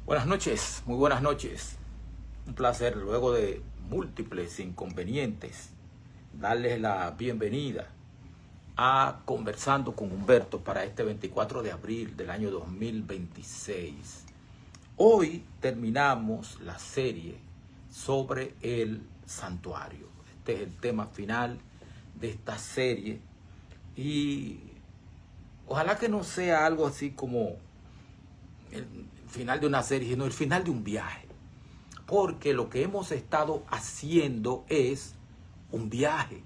Buenas noches, muy buenas noches. Un placer, luego de múltiples inconvenientes, darles la bienvenida a Conversando con Humberto para este 24 de abril del año 2026. Hoy terminamos la serie sobre el santuario. Este es el tema final de esta serie y ojalá que no sea algo así como el final de una serie, sino el final de un viaje. Porque lo que hemos estado haciendo es un viaje.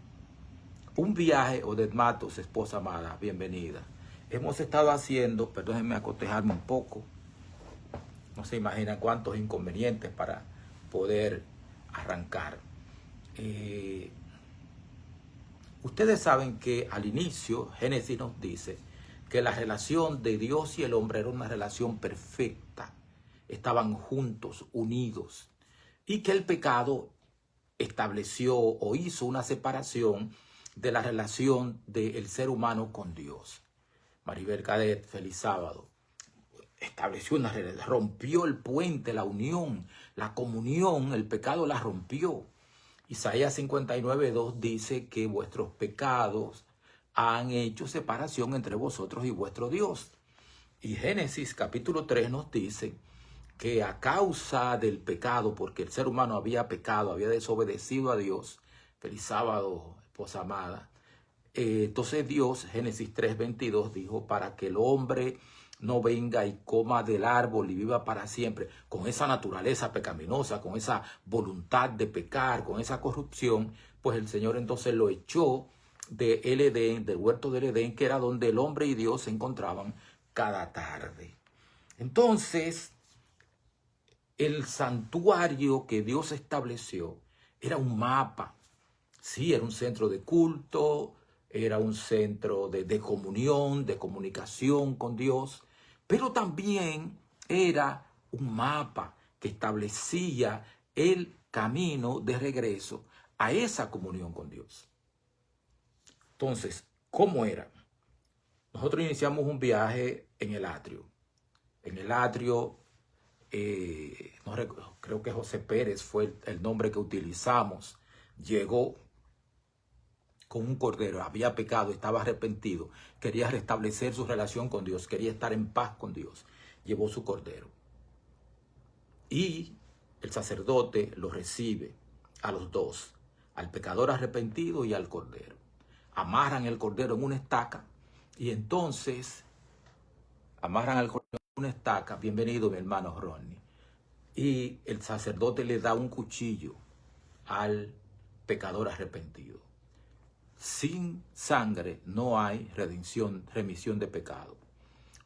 Un viaje, Odette Matos, esposa amada, bienvenida. Hemos estado haciendo, perdónenme acotejarme un poco, no se imaginan cuántos inconvenientes para poder arrancar. Ustedes saben que al inicio Génesis nos dice que la relación de Dios y el hombre era una relación perfecta. Estaban juntos, unidos. Y que el pecado estableció o hizo una separación de la relación del ser humano con Dios. Maribel Cadet, feliz sábado. Estableció una relación, rompió el puente, la unión, la comunión, el pecado la rompió. Isaías 59:2 dice que vuestros pecados han hecho separación entre vosotros y vuestro Dios. Y Génesis capítulo 3 nos dice que a causa del pecado, porque el ser humano había pecado, había desobedecido a Dios, feliz sábado, esposa amada, entonces Dios, Génesis 3:22, dijo, para que el hombre no venga y coma del árbol y viva para siempre, con esa naturaleza pecaminosa, con esa voluntad de pecar, con esa corrupción, pues el Señor entonces lo echó del Edén, del huerto del Edén, que era donde el hombre y Dios se encontraban cada tarde. Entonces, el santuario que Dios estableció era un mapa. Sí, era un centro de culto, era un centro de comunión, de comunicación con Dios, pero también era un mapa que establecía el camino de regreso a esa comunión con Dios. Entonces, ¿cómo era? Nosotros iniciamos un viaje en el atrio. En el atrio, no recuerdo, creo que José Pérez fue el nombre que utilizamos. Llegó con un cordero, había pecado, estaba arrepentido, quería restablecer su relación con Dios, quería estar en paz con Dios. Llevó su cordero. Y el sacerdote lo recibe a los dos, al pecador arrepentido y al cordero. Amarran el cordero en una estaca y entonces amarran al cordero en una estaca. Bienvenido, mi hermano Ronnie. Y el sacerdote le da un cuchillo al pecador arrepentido. Sin sangre no hay remisión de pecado,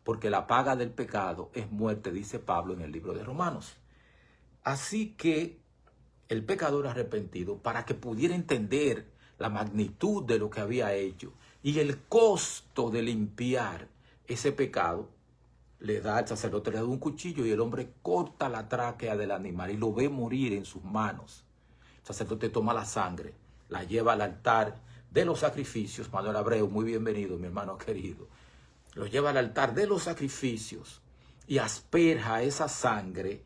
porque la paga del pecado es muerte, dice Pablo en el libro de Romanos. Así que el pecador arrepentido, para que pudiera entender la magnitud de lo que había hecho y el costo de limpiar ese pecado, le da al sacerdote, le da un cuchillo y el hombre corta la tráquea del animal y lo ve morir en sus manos. El sacerdote toma la sangre, la lleva al altar de los sacrificios. Manuel Abreu, muy bienvenido, mi hermano querido. Lo lleva al altar de los sacrificios y asperja esa sangre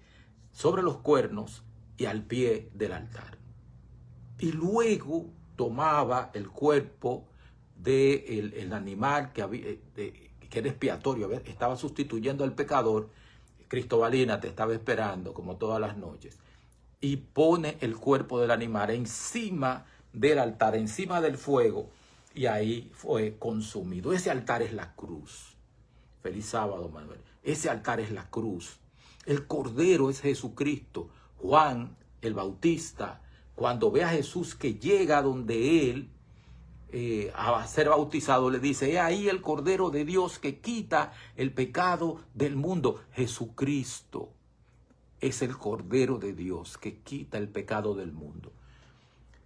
sobre los cuernos y al pie del altar. Y luego tomaba el cuerpo del animal que era expiatorio, estaba sustituyendo al pecador. Cristobalina te estaba esperando como todas las noches. Y pone el cuerpo del animal encima del altar, encima del fuego, y ahí fue consumido. Ese altar es la cruz. Feliz sábado, Manuel. Ese altar es la cruz. El cordero es Jesucristo. Juan el Bautista, cuando ve a Jesús que llega donde él a ser bautizado, le dice, he ahí el cordero de Dios que quita el pecado del mundo. Jesucristo es el cordero de Dios que quita el pecado del mundo.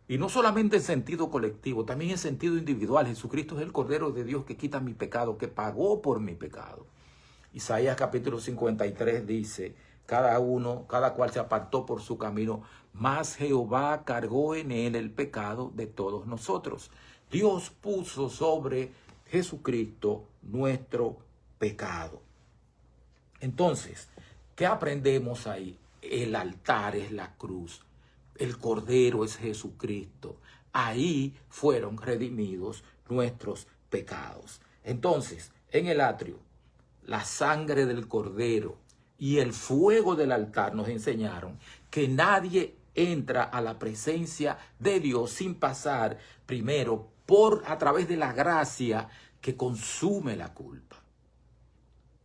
Y no solamente en sentido colectivo, también en sentido individual. Jesucristo es el cordero de Dios que quita mi pecado, que pagó por mi pecado. Isaías capítulo 53 dice, cada cual se apartó por su camino, mas Jehová cargó en él el pecado de todos nosotros. Dios puso sobre Jesucristo nuestro pecado. Entonces, ¿Qué aprendemos ahí? El altar es la cruz. El Cordero es Jesucristo. Ahí fueron redimidos nuestros pecados. Entonces, en el atrio, la sangre del Cordero y el fuego del altar nos enseñaron que nadie entra a la presencia de Dios sin pasar primero a través de la gracia que consume la culpa,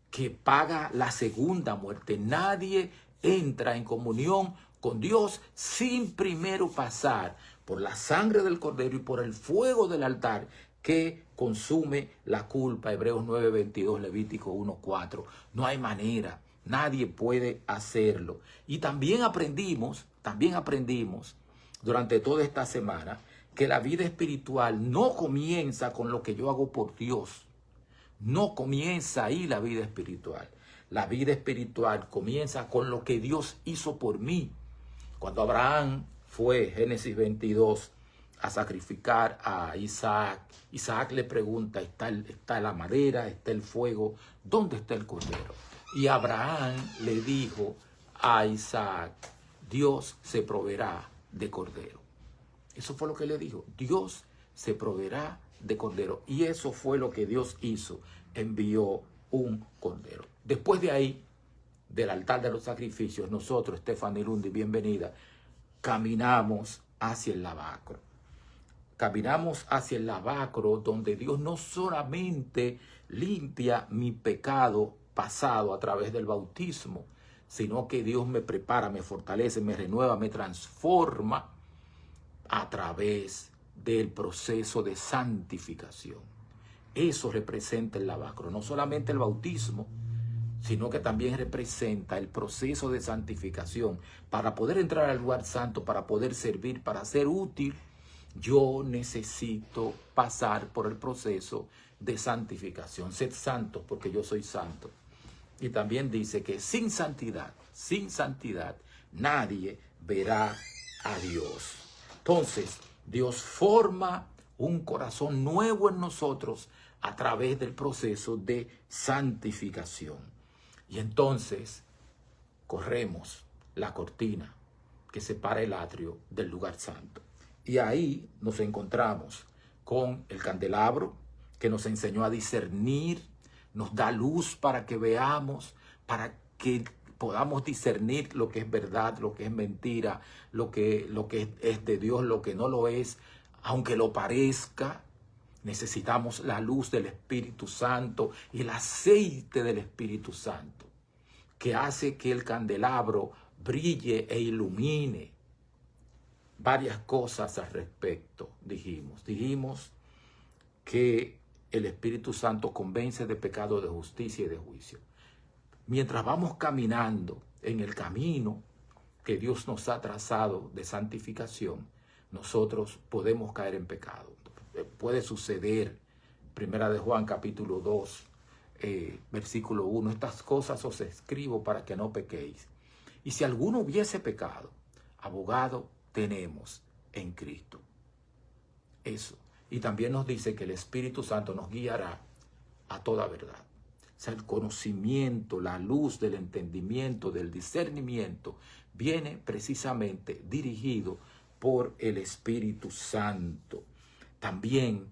que paga la segunda muerte. Nadie entra en comunión con Dios sin primero pasar por la sangre del Cordero y por el fuego del altar que consume la culpa. Hebreos 9:22, Levítico 1:4. No hay manera, nadie puede hacerlo. Y también aprendimos durante toda esta semana que la vida espiritual no comienza con lo que yo hago por Dios. No comienza ahí la vida espiritual. La vida espiritual comienza con lo que Dios hizo por mí. Cuando Abraham fue, Génesis 22, a sacrificar a Isaac, Isaac le pregunta, ¿está la madera, está el fuego? ¿Dónde está el cordero? Y Abraham le dijo a Isaac, Dios se proveerá de cordero. Eso fue lo que le dijo, Dios se proveerá de cordero. Y eso fue lo que Dios hizo, envió un cordero. Después de ahí, del altar de los sacrificios, nosotros, Stephanie Lundi, bienvenida, caminamos hacia el lavacro. Caminamos hacia el lavacro donde Dios no solamente limpia mi pecado pasado a través del bautismo, sino que Dios me prepara, me fortalece, me renueva, me transforma a través del proceso de santificación. Eso representa el lavacro, no solamente el bautismo, sino que también representa el proceso de santificación. Para poder entrar al lugar santo, para poder servir, para ser útil, yo necesito pasar por el proceso de santificación. Sed santos porque yo soy santo. Y también dice que sin santidad, nadie verá a Dios. Entonces, Dios forma un corazón nuevo en nosotros a través del proceso de santificación. Y entonces corremos la cortina que separa el atrio del lugar santo. Y ahí nos encontramos con el candelabro que nos enseñó a discernir, nos da luz para que veamos, para que podamos discernir lo que es verdad, lo que es mentira, lo que es de Dios, lo que no lo es, aunque lo parezca. Necesitamos la luz del Espíritu Santo y el aceite del Espíritu Santo, que hace que el candelabro brille e ilumine. Varias cosas al respecto dijimos. Dijimos que el Espíritu Santo convence de pecado, de justicia y de juicio. Mientras vamos caminando en el camino que Dios nos ha trazado de santificación, nosotros podemos caer en pecado. Puede suceder, Primera de Juan capítulo 2, versículo 1, estas cosas os escribo para que no pequéis. Y si alguno hubiese pecado, abogado tenemos en Cristo. Eso. Y también nos dice que el Espíritu Santo nos guiará a toda verdad. O sea, el conocimiento, la luz del entendimiento, del discernimiento, viene precisamente dirigido por el Espíritu Santo. También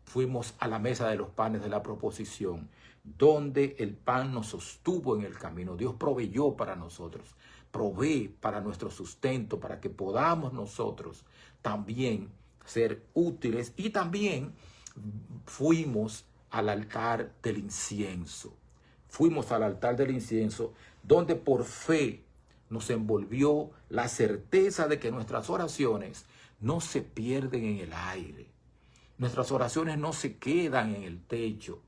fuimos a la mesa de los panes de la proposición, donde el pan nos sostuvo en el camino. Dios proveyó para nosotros, provee para nuestro sustento, para que podamos nosotros también ser útiles. Y también fuimos al altar del incienso. Fuimos al altar del incienso, donde por fe nos envolvió la certeza de que nuestras oraciones no se pierden en el aire. Nuestras oraciones no se quedan en el techo.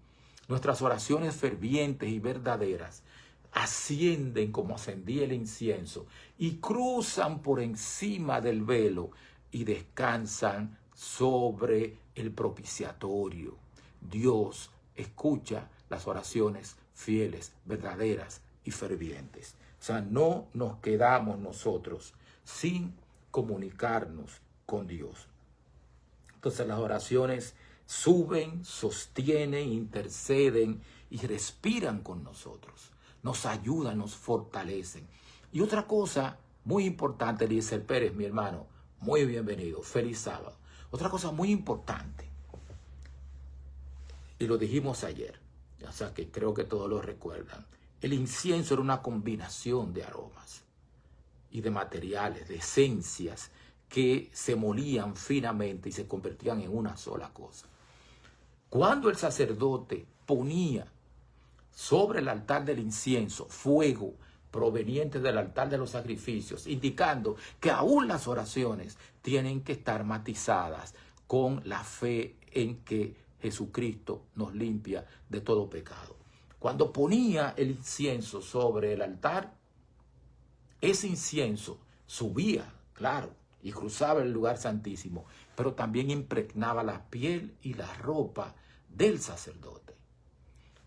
Nuestras oraciones fervientes y verdaderas ascienden como ascendía el incienso y cruzan por encima del velo y descansan sobre el propiciatorio. Dios escucha las oraciones fieles, verdaderas y fervientes. O sea, no nos quedamos nosotros sin comunicarnos con Dios. Entonces las oraciones suben, sostienen, interceden y respiran con nosotros. nos ayudan, nos fortalecen. Y otra cosa muy importante, Eliezer Pérez, mi hermano, muy bienvenido, feliz sábado. Otra cosa muy importante, y lo dijimos ayer, o sea que creo que todos lo recuerdan, el incienso era una combinación de aromas y de materiales, de esencias que se molían finamente y se convertían en una sola cosa. Cuando el sacerdote ponía sobre el altar del incienso fuego proveniente del altar de los sacrificios, indicando que aún las oraciones tienen que estar matizadas con la fe en que Jesucristo nos limpia de todo pecado. Cuando ponía el incienso sobre el altar, ese incienso subía, claro, y cruzaba el lugar santísimo, pero también impregnaba la piel y la ropa del sacerdote.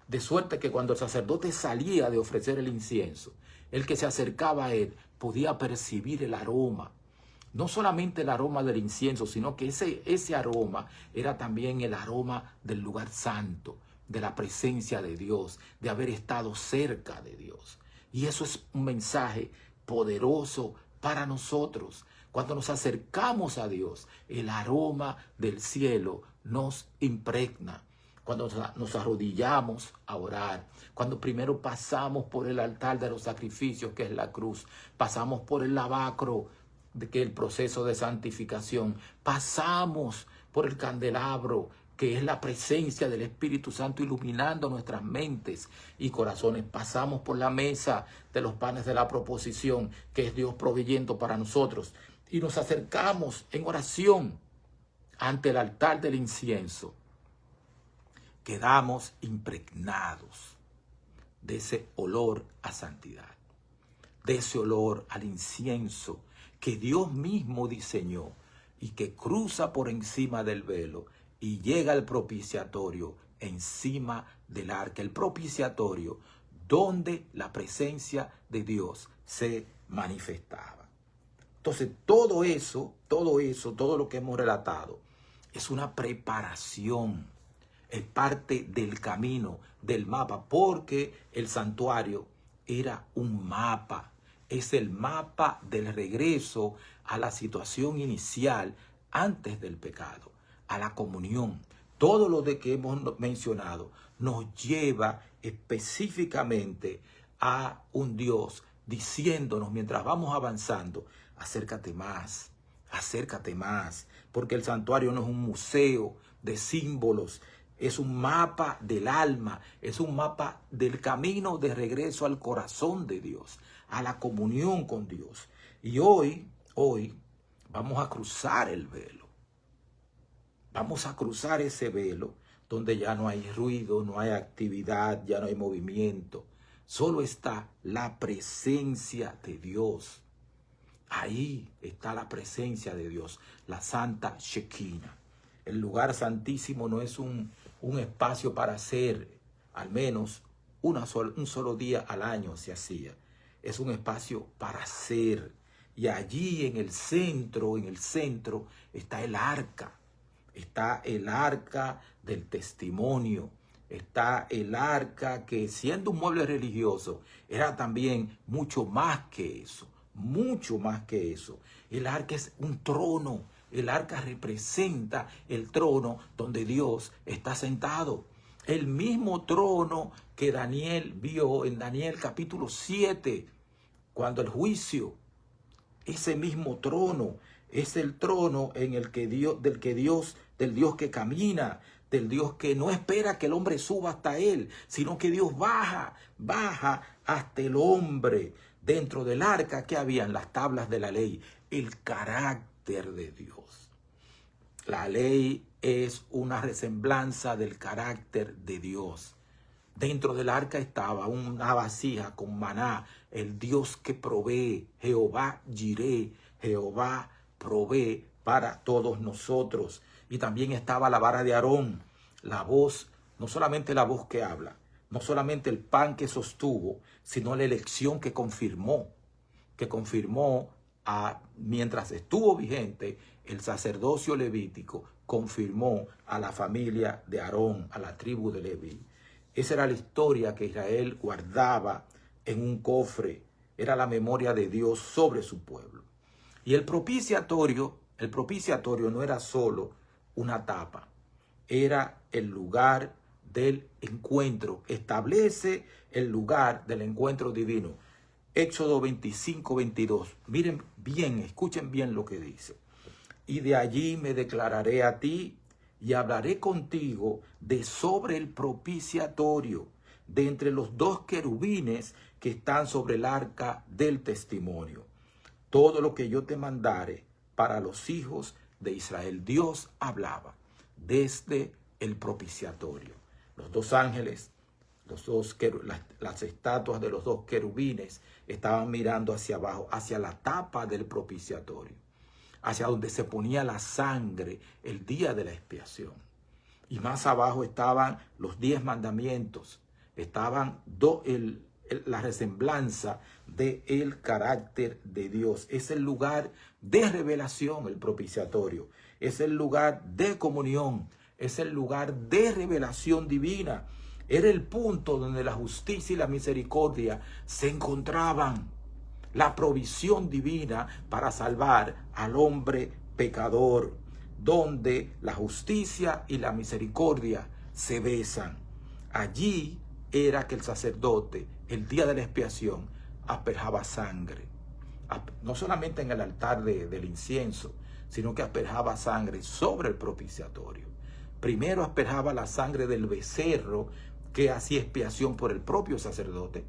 De suerte que cuando el sacerdote salía de ofrecer el incienso, el que se acercaba a él podía percibir el aroma. No solamente el aroma del incienso, sino que ese aroma era también el aroma del lugar santo, de la presencia de Dios, de haber estado cerca de Dios. Y eso es un mensaje poderoso para nosotros. Cuando nos acercamos a Dios, el aroma del cielo nos impregna. Cuando nos arrodillamos a orar, cuando primero pasamos por el altar de los sacrificios, que es la cruz, pasamos por el lavacro, que es el proceso de santificación, pasamos por el candelabro, que es la presencia del Espíritu Santo iluminando nuestras mentes y corazones. Pasamos por la mesa de los panes de la proposición, que es Dios proveyendo para nosotros. Y nos acercamos en oración ante el altar del incienso. Quedamos impregnados de ese olor a santidad, de ese olor al incienso que Dios mismo diseñó y que cruza por encima del velo y llega al propiciatorio encima del arca, el propiciatorio donde la presencia de Dios se manifestaba. Entonces todo lo que hemos relatado es una preparación, es parte del camino, del mapa, porque el santuario era un mapa, es el mapa del regreso a la situación inicial antes del pecado, a la comunión. Todo lo de que hemos mencionado nos lleva específicamente a un Dios diciéndonos mientras vamos avanzando, acércate más, porque el santuario no es un museo de símbolos, es un mapa del alma, es un mapa del camino de regreso al corazón de Dios, a la comunión con Dios. Y hoy vamos a cruzar el velo. Vamos a cruzar ese velo donde ya no hay ruido, no hay actividad, ya no hay movimiento. Solo está la presencia de Dios. Ahí está la presencia de Dios, la Santa Shekinah. El lugar santísimo no es un espacio para hacer, al menos un solo día al año se hacía. Es un espacio para hacer. Y allí en el centro está el arca. Está el arca del testimonio. Está el arca que, siendo un mueble religioso, era también mucho más que eso. Mucho más que eso. El arca es un trono. El arca representa el trono donde Dios está sentado. El mismo trono que Daniel vio en Daniel capítulo 7, cuando el juicio, ese mismo trono es el trono en el que del Dios que camina, del Dios que no espera que el hombre suba hasta él, sino que Dios baja hasta el hombre. Dentro del arca que habían las tablas de la ley, el carácter de Dios. La ley es una resemblanza del carácter de Dios. Dentro del arca estaba una vasija con maná, el Dios que provee, Jehová Jireh, Jehová provee para todos nosotros. Y también estaba la vara de Aarón, la voz, no solamente la voz que habla, no solamente el pan que sostuvo, sino la elección que confirmó mientras estuvo vigente el sacerdocio levítico, confirmó a la familia de Aarón, a la tribu de Leví. Esa era la historia que Israel guardaba en un cofre. Era la memoria de Dios sobre su pueblo. Y el propiciatorio no era solo una tapa, era el lugar del encuentro. Establece el lugar del encuentro divino. Éxodo 25, 22. Miren bien, escuchen bien lo que dice. Y de allí me declararé a ti y hablaré contigo de sobre el propiciatorio, de entre los dos querubines que están sobre el arca del testimonio. Todo lo que yo te mandare para los hijos de Israel. Dios hablaba desde el propiciatorio. Los dos ángeles, las estatuas de los dos querubines estaban mirando hacia abajo, hacia la tapa del propiciatorio, hacia donde se ponía la sangre el día de la expiación. Y más abajo estaban los 10 mandamientos, estaban la resemblanza del carácter de Dios. Es el lugar de revelación, el propiciatorio. Es el lugar de comunión. Es el lugar de revelación divina. Era el punto donde la justicia y la misericordia se encontraban. La provisión divina para salvar al hombre pecador, donde la justicia y la misericordia se besan. Allí era que el sacerdote, el día de la expiación, asperjaba sangre. No solamente en el altar del incienso, sino que asperjaba sangre sobre el propiciatorio. Primero asperjaba la sangre del becerro que hacía expiación por el propio sacerdote,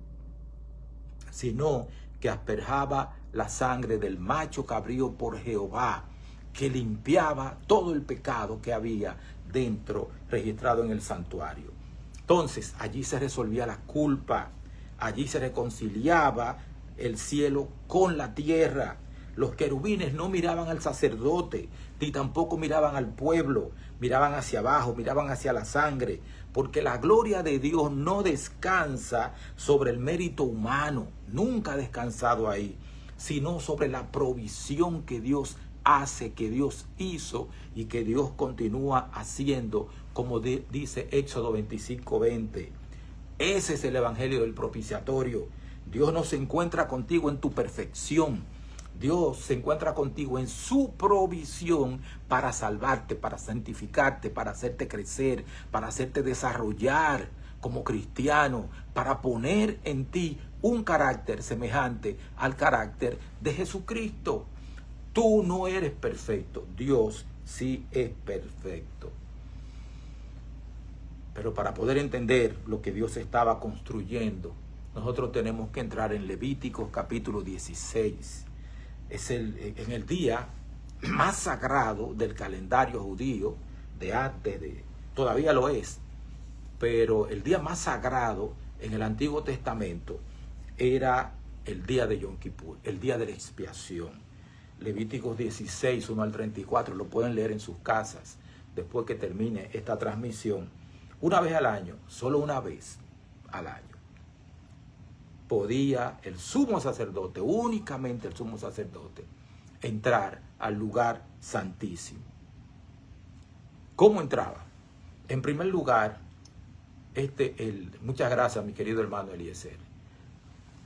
sino que asperjaba la sangre del macho cabrío por Jehová, que limpiaba todo el pecado que había dentro, registrado en el santuario. Entonces, allí se resolvía la culpa, allí se reconciliaba el cielo con la tierra. Los querubines no miraban al sacerdote, ni tampoco miraban al pueblo, miraban hacia abajo, miraban hacia la sangre, porque la gloria de Dios no descansa sobre el mérito humano, nunca ha descansado ahí, sino sobre la provisión que Dios hace, que Dios hizo y que Dios continúa haciendo, como dice Éxodo 25, 20. Ese es el evangelio del propiciatorio. Dios no se encuentra contigo en tu perfección. Dios se encuentra contigo en su provisión para salvarte, para santificarte, para hacerte crecer, para hacerte desarrollar como cristiano, para poner en ti un carácter semejante al carácter de Jesucristo. Tú no eres perfecto, Dios sí es perfecto. Pero para poder entender lo que Dios estaba construyendo, nosotros tenemos que entrar en Levíticos capítulo 16. Es en el día más sagrado del calendario judío, todavía lo es, pero el día más sagrado en el Antiguo Testamento era el día de Yom Kippur, el día de la expiación. Levíticos 16, 1 al 34, lo pueden leer en sus casas después que termine esta transmisión. Una vez al año, solo una vez al año, podía el sumo sacerdote, únicamente el sumo sacerdote, entrar al lugar santísimo. ¿Cómo entraba? En primer lugar, muchas gracias, mi querido hermano Eliezer.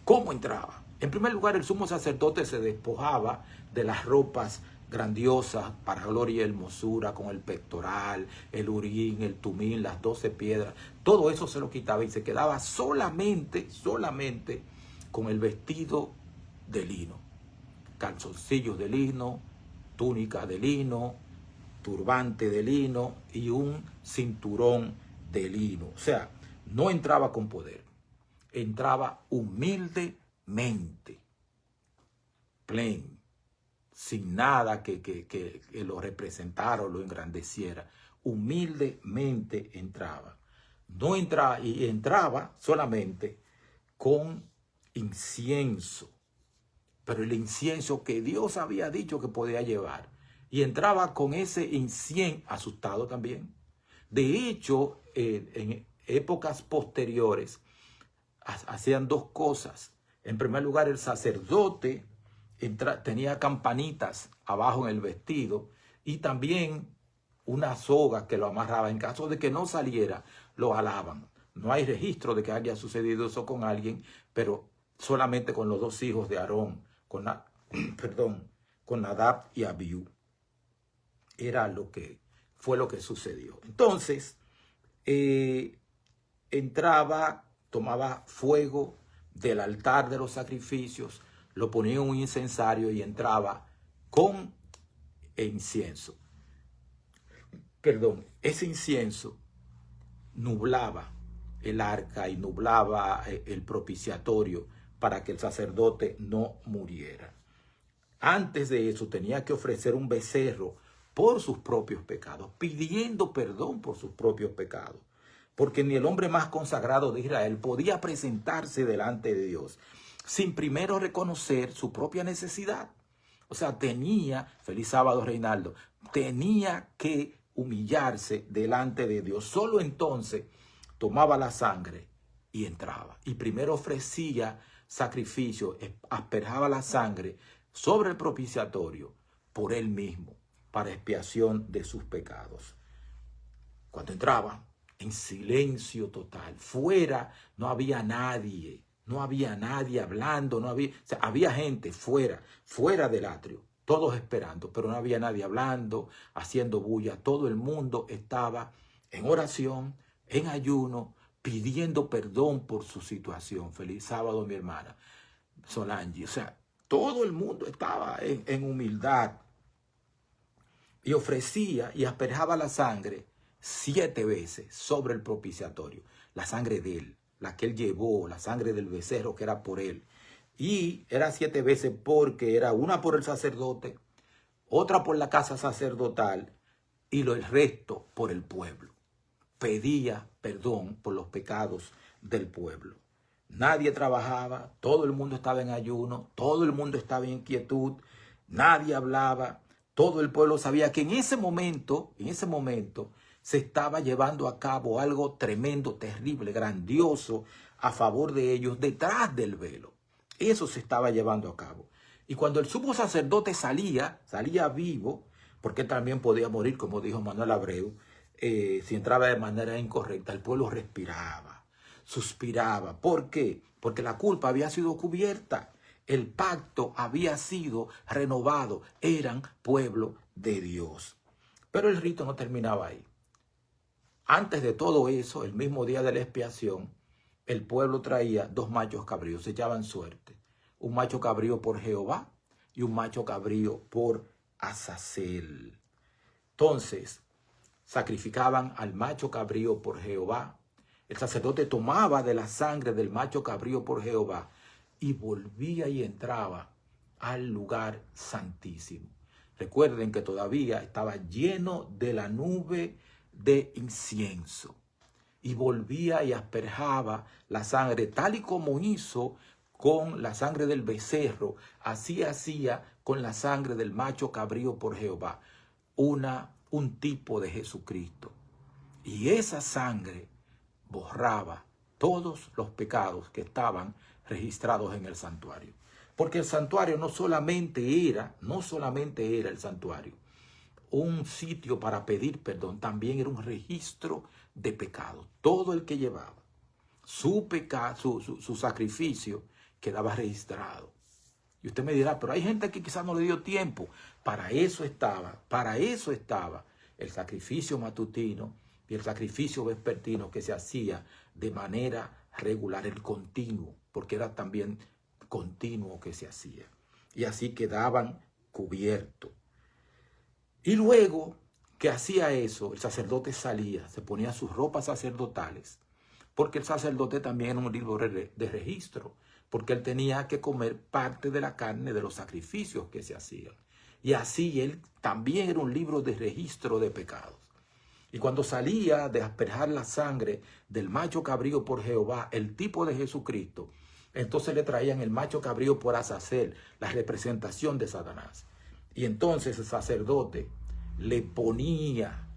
¿Cómo entraba? En primer lugar, el sumo sacerdote se despojaba de las ropas grandiosas para gloria y hermosura, con el pectoral, el urín, el tumín, las 12 piedras. Todo eso se lo quitaba y se quedaba solamente con el vestido de lino. Calzoncillos de lino, túnica de lino, turbante de lino y un cinturón de lino. O sea, no entraba con poder, entraba humildemente, plain, sin nada que lo representara o lo engrandeciera. Humildemente entraba. No entraba, y entraba solamente con incienso, pero el incienso que Dios había dicho que podía llevar. Y entraba con ese incienso, asustado también. De hecho, en épocas posteriores, hacían dos cosas. En primer lugar, el sacerdote tenía campanitas abajo en el vestido y también una soga que lo amarraba. En caso de que no saliera, lo alaban. No hay registro de que haya sucedido eso con alguien, pero solamente con los dos hijos de Aarón, con Nadab y Abiú. Fue lo que sucedió. Entonces, entraba, tomaba fuego del altar de los sacrificios, lo ponía en un incensario y entraba con incienso. Ese incienso nublaba el arca y nublaba el propiciatorio para que el sacerdote no muriera. Antes de eso tenía que ofrecer un becerro por sus propios pecados, pidiendo perdón por sus propios pecados, porque ni el hombre más consagrado de Israel podía presentarse delante de Dios sin primero reconocer su propia necesidad. O sea, feliz sábado Reinaldo, tenía que humillarse delante de Dios. Solo entonces tomaba la sangre y entraba. Y primero ofrecía sacrificio, asperjaba la sangre sobre el propiciatorio por él mismo, para expiación de sus pecados. Cuando entraba, en silencio total, fuera no había nadie hablando, había gente fuera del atrio, todos esperando, pero no había nadie hablando, haciendo bulla. Todo el mundo estaba en oración, en ayuno, pidiendo perdón por su situación. Feliz sábado, mi hermana Solange. O sea, todo el mundo estaba en humildad y ofrecía y asperjaba la sangre 7 veces sobre el propiciatorio. La sangre de él, la que él llevó, la sangre del becerro que era por él. Y era 7 veces porque era una por el sacerdote, otra por la casa sacerdotal y el resto por el pueblo. Pedía perdón por los pecados del pueblo. Nadie trabajaba, todo el mundo estaba en ayuno, todo el mundo estaba en inquietud, nadie hablaba, todo el pueblo sabía que en ese momento se estaba llevando a cabo algo tremendo, terrible, grandioso a favor de ellos detrás del velo. Eso se estaba llevando a cabo. Y cuando el sumo sacerdote salía vivo, porque él también podía morir, como dijo Manuel Abreu, si entraba de manera incorrecta, el pueblo respiraba, suspiraba. ¿Por qué? Porque la culpa había sido cubierta. El pacto había sido renovado. Eran pueblo de Dios. Pero el rito no terminaba ahí. Antes de todo eso, el mismo día de la expiación, el pueblo traía 2 machos cabríos, se echaban suerte. Un macho cabrío por Jehová y un macho cabrío por Azazel. Entonces, sacrificaban al macho cabrío por Jehová. El sacerdote tomaba de la sangre del macho cabrío por Jehová y volvía y entraba al lugar santísimo. Recuerden que todavía estaba lleno de la nube de incienso. Y volvía y asperjaba la sangre, tal y como hizo con la sangre del becerro, así hacía con la sangre del macho cabrío por Jehová. Un tipo de Jesucristo. Y esa sangre borraba todos los pecados que estaban registrados en el santuario. Porque el santuario no solamente era el santuario, un sitio para pedir perdón, también era un registro de pecados. Todo el que llevaba su sacrificio quedaba registrado. Y usted me dirá, pero hay gente que quizás no le dio tiempo. Para eso estaba el sacrificio matutino y el sacrificio vespertino que se hacía de manera regular, el continuo, porque era también continuo que se hacía. Y así quedaban cubiertos. Y luego que hacía eso, el sacerdote salía, se ponía sus ropas sacerdotales, porque el sacerdote también era un libro de registro, porque él tenía que comer parte de la carne de los sacrificios que se hacían. Y así él también era un libro de registro de pecados. Y cuando salía de asperjar la sangre del macho cabrío por Jehová, el tipo de Jesucristo, entonces le traían el macho cabrío por Azazel, la representación de Satanás. Y entonces el sacerdote le ponía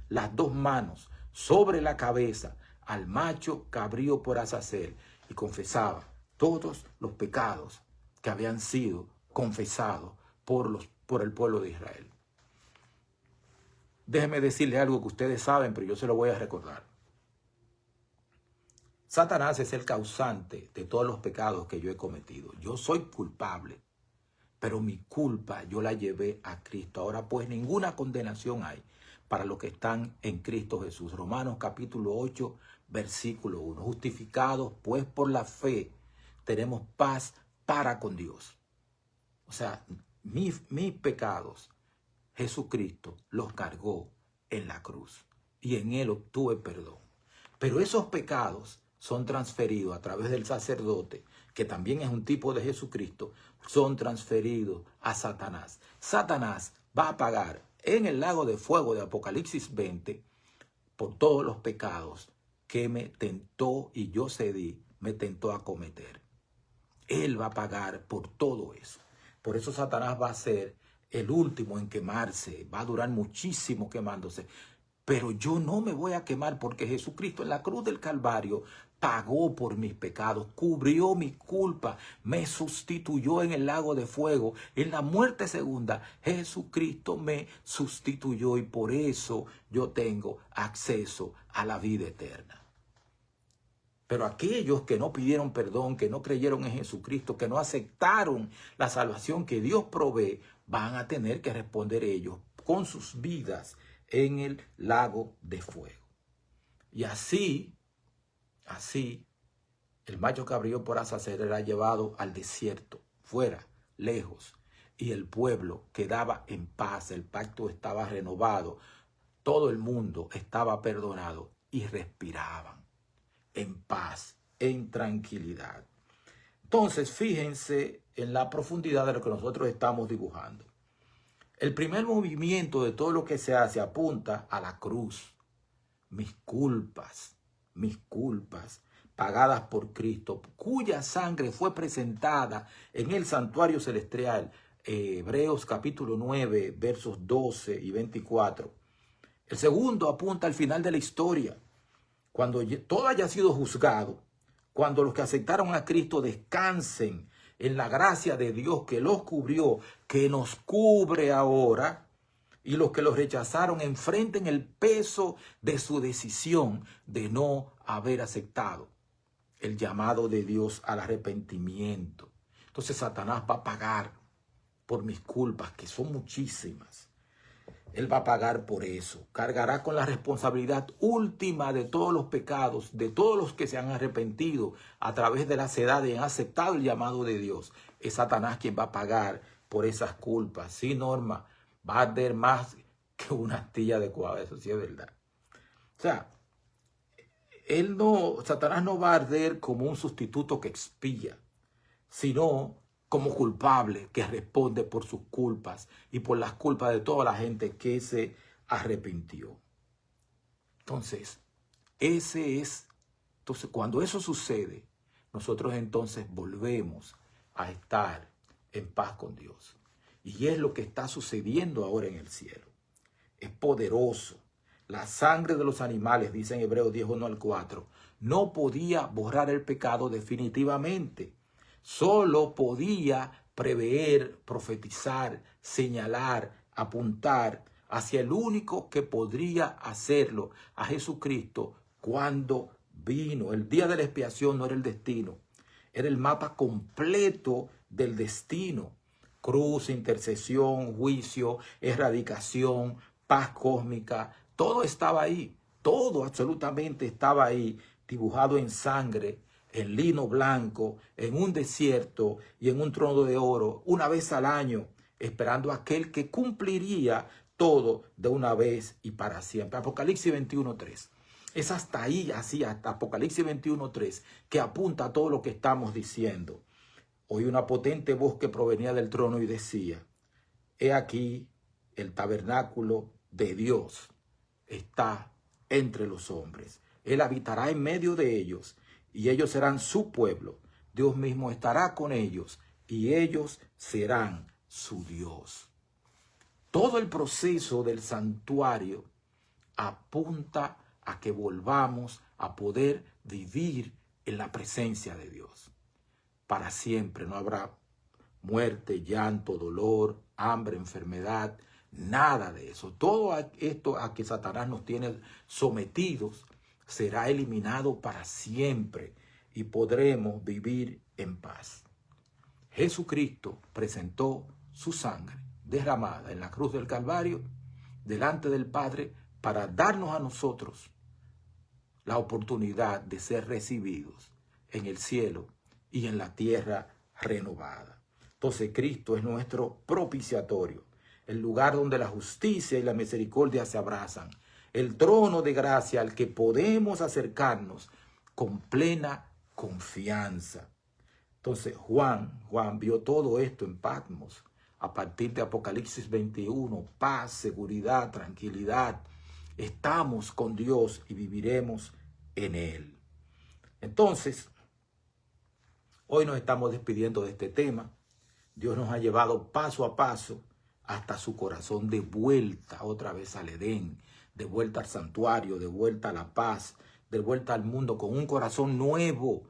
las 2 manos sobre la cabeza al macho cabrío por Azazel y confesaba todos los pecados que habían sido confesados por el pueblo de Israel. Déjenme decirle algo que ustedes saben, pero yo se lo voy a recordar. Satanás es el causante de todos los pecados que yo he cometido. Yo soy culpable, pero mi culpa yo la llevé a Cristo. Ahora pues ninguna condenación hay para los que están en Cristo Jesús. Romanos capítulo 8, versículo 1. Justificados pues por la fe, tenemos paz para con Dios. O sea, mis pecados, Jesucristo los cargó en la cruz y en Él obtuve perdón. Pero esos pecados son transferidos a través del sacerdote, que también es un tipo de Jesucristo, son transferidos a Satanás. Satanás va a pagar en el lago de fuego de Apocalipsis 20 por todos los pecados que me tentó y yo cedí, me tentó a cometer. Él va a pagar por todo eso. Por eso Satanás va a ser el último en quemarse, va a durar muchísimo quemándose. Pero yo no me voy a quemar porque Jesucristo en la cruz del Calvario pagó por mis pecados, cubrió mi culpa, me sustituyó en el lago de fuego. En la muerte segunda, Jesucristo me sustituyó y por eso yo tengo acceso a la vida eterna. Pero aquellos que no pidieron perdón, que no creyeron en Jesucristo, que no aceptaron la salvación que Dios provee, van a tener que responder ellos con sus vidas en el lago de fuego. Y así, el macho cabrío por Azazel era llevado al desierto, fuera, lejos, y el pueblo quedaba en paz, el pacto estaba renovado, todo el mundo estaba perdonado y respiraban en paz, en tranquilidad. Entonces, fíjense en la profundidad de lo que nosotros estamos dibujando. El primer movimiento de todo lo que se hace apunta a la cruz. Mis culpas, pagadas por Cristo, cuya sangre fue presentada en el santuario celestial. Hebreos capítulo 9, versos 12 y 24. El segundo apunta al final de la historia. Cuando todo haya sido juzgado, cuando los que aceptaron a Cristo descansen en la gracia de Dios que los cubrió, que nos cubre ahora, y los que los rechazaron enfrenten el peso de su decisión de no haber aceptado el llamado de Dios al arrepentimiento. Entonces Satanás va a pagar por mis culpas, que son muchísimas. Él va a pagar por eso. Cargará con la responsabilidad última de todos los pecados, de todos los que se han arrepentido a través de la edades y han aceptado el llamado de Dios. Es Satanás quien va a pagar por esas culpas. Sí, Norma, va a arder más que una astilla de cuava. Eso sí es verdad. O sea, Satanás no va a arder como un sustituto que expía, sino como culpable que responde por sus culpas y por las culpas de toda la gente que se arrepintió. Entonces, cuando eso sucede, nosotros entonces volvemos a estar en paz con Dios. Y es lo que está sucediendo ahora en el cielo. Es poderoso. La sangre de los animales, dice en Hebreos 10, 1 al 4, no podía borrar el pecado definitivamente. Solo podía prever, profetizar, señalar, apuntar hacia el único que podría hacerlo, a Jesucristo, cuando vino. El día de la expiación no era el destino, era el mapa completo del destino. Cruz, intercesión, juicio, erradicación, paz cósmica, todo estaba ahí. Todo absolutamente estaba ahí, dibujado en sangre, en lino blanco, en un desierto y en un trono de oro, una vez al año, esperando a aquel que cumpliría todo de una vez y para siempre. Apocalipsis 21:3. Es hasta ahí, así, hasta Apocalipsis 21:3, que apunta a todo lo que estamos diciendo. Oí una potente voz que provenía del trono y decía: he aquí, el tabernáculo de Dios está entre los hombres. Él habitará en medio de ellos y ellos serán su pueblo. Dios mismo estará con ellos y ellos serán su Dios. Todo el proceso del santuario apunta a que volvamos a poder vivir en la presencia de Dios. Para siempre no habrá muerte, llanto, dolor, hambre, enfermedad, nada de eso. Todo esto a que Satanás nos tiene sometidos será eliminado para siempre y podremos vivir en paz. Jesucristo presentó su sangre derramada en la cruz del Calvario delante del Padre para darnos a nosotros la oportunidad de ser recibidos en el cielo y en la tierra renovada. Entonces Cristo es nuestro propiciatorio, el lugar donde la justicia y la misericordia se abrazan, el trono de gracia al que podemos acercarnos con plena confianza. Entonces Juan vio todo esto en Patmos. A partir de Apocalipsis 21, paz, seguridad, tranquilidad. Estamos con Dios y viviremos en Él. Entonces, hoy nos estamos despidiendo de este tema. Dios nos ha llevado paso a paso hasta su corazón, de vuelta otra vez al Edén, de vuelta al santuario, de vuelta a la paz, de vuelta al mundo con un corazón nuevo,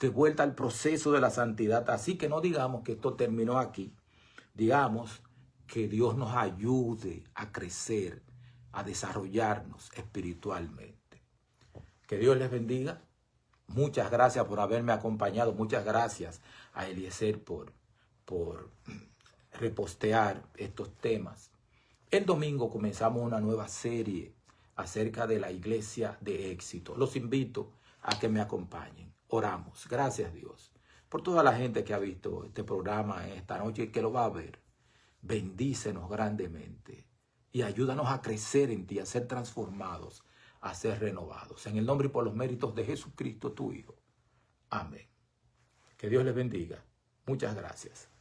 de vuelta al proceso de la santidad. Así que no digamos que esto terminó aquí. Digamos que Dios nos ayude a crecer, a desarrollarnos espiritualmente. Que Dios les bendiga. Muchas gracias por haberme acompañado. Muchas gracias a Eliezer por repostear estos temas. El domingo comenzamos una nueva serie acerca de la iglesia de éxito. Los invito a que me acompañen. Oramos. Gracias, Dios, por toda la gente que ha visto este programa esta noche y que lo va a ver. Bendícenos grandemente y ayúdanos a crecer en ti, a ser transformados, a ser renovados. En el nombre y por los méritos de Jesucristo, tu Hijo. Amén. Que Dios les bendiga. Muchas gracias.